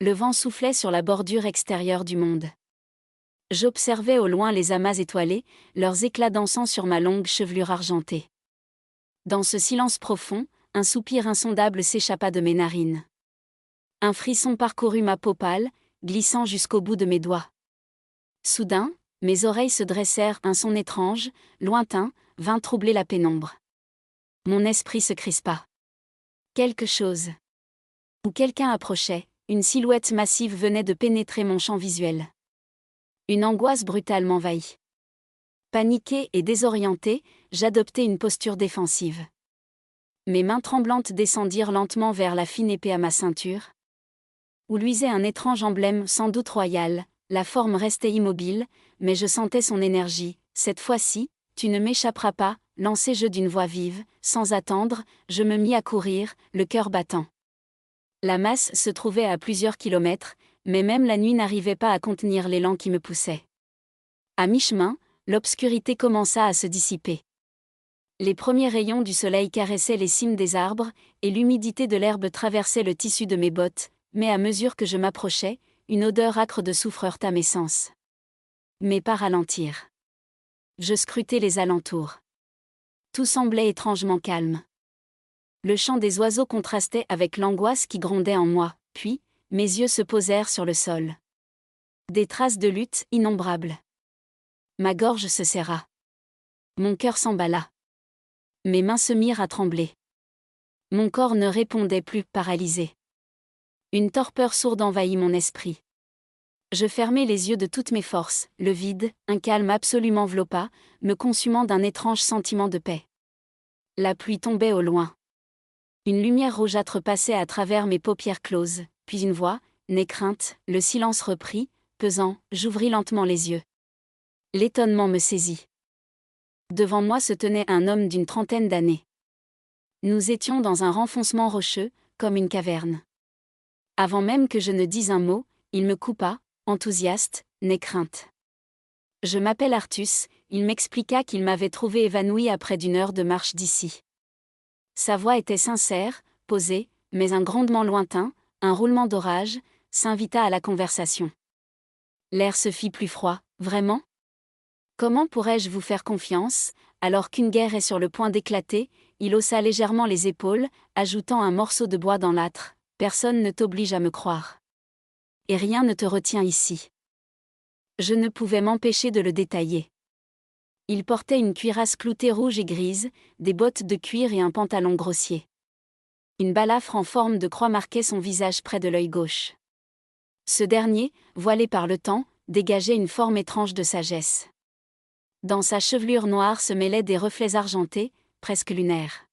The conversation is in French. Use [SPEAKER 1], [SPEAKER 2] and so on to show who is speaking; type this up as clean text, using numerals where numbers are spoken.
[SPEAKER 1] Le vent soufflait sur la bordure extérieure du monde. J'observais au loin les amas étoilés, leurs éclats dansant sur ma longue chevelure argentée. Dans ce silence profond, un soupir insondable s'échappa de mes narines. Un frisson parcourut ma peau pâle, glissant jusqu'au bout de mes doigts. Soudain, mes oreilles se dressèrent, un son étrange, lointain, vint troubler la pénombre. Mon esprit se crispa. Quelque chose. Ou quelqu'un approchait, une silhouette massive venait de pénétrer mon champ visuel. Une angoisse brutale m'envahit. Paniquée et désorientée, j'adoptai une posture défensive. Mes mains tremblantes descendirent lentement vers la fine épée à ma ceinture, où luisait un étrange emblème sans doute royal. La forme restait immobile, mais je sentais son énergie. Cette fois-ci, tu ne m'échapperas pas, lançai-je d'une voix vive. Sans attendre, je me mis à courir, le cœur battant. La masse se trouvait à plusieurs kilomètres, mais même la nuit n'arrivait pas à contenir l'élan qui me poussait. À mi-chemin, l'obscurité commença à se dissiper. Les premiers rayons du soleil caressaient les cimes des arbres, et l'humidité de l'herbe traversait le tissu de mes bottes, mais à mesure que je m'approchais, une odeur âcre de soufre heurta mes sens. Mes pas ralentirent. Je scrutais les alentours. Tout semblait étrangement calme. Le chant des oiseaux contrastait avec l'angoisse qui grondait en moi, puis, mes yeux se posèrent sur le sol. Des traces de lutte innombrables. Ma gorge se serra. Mon cœur s'emballa. Mes mains se mirent à trembler. Mon corps ne répondait plus, paralysé. Une torpeur sourde envahit mon esprit. Je fermai les yeux de toutes mes forces, le vide, un calme absolu m'enveloppa, me consumant d'un étrange sentiment de paix. La pluie tombait au loin. Une lumière rougeâtre passait à travers mes paupières closes, puis une voix, n'aie crainte, le silence reprit, pesant, j'ouvris lentement les yeux. L'étonnement me saisit. Devant moi se tenait un homme d'une trentaine d'années. Nous étions dans un renfoncement rocheux, comme une caverne. Avant même que je ne dise un mot, il me coupa, enthousiaste, n'aie crainte. Je m'appelle Artus, il m'expliqua qu'il m'avait trouvé évanoui après d'une heure de marche d'ici. Sa voix était sincère, posée, mais un grondement lointain, un roulement d'orage, s'invita à la conversation. L'air se fit plus froid, vraiment ? Comment pourrais-je vous faire confiance, alors qu'une guerre est sur le point d'éclater ? Il haussa légèrement les épaules, ajoutant un morceau de bois dans l'âtre. Personne ne t'oblige à me croire. Et rien ne te retient ici. Je ne pouvais m'empêcher de le détailler. Il portait une cuirasse cloutée rouge et grise, des bottes de cuir et un pantalon grossier. Une balafre en forme de croix marquait son visage près de l'œil gauche. Ce dernier, voilé par le temps, dégageait une forme étrange de sagesse. Dans sa chevelure noire se mêlaient des reflets argentés, presque lunaires.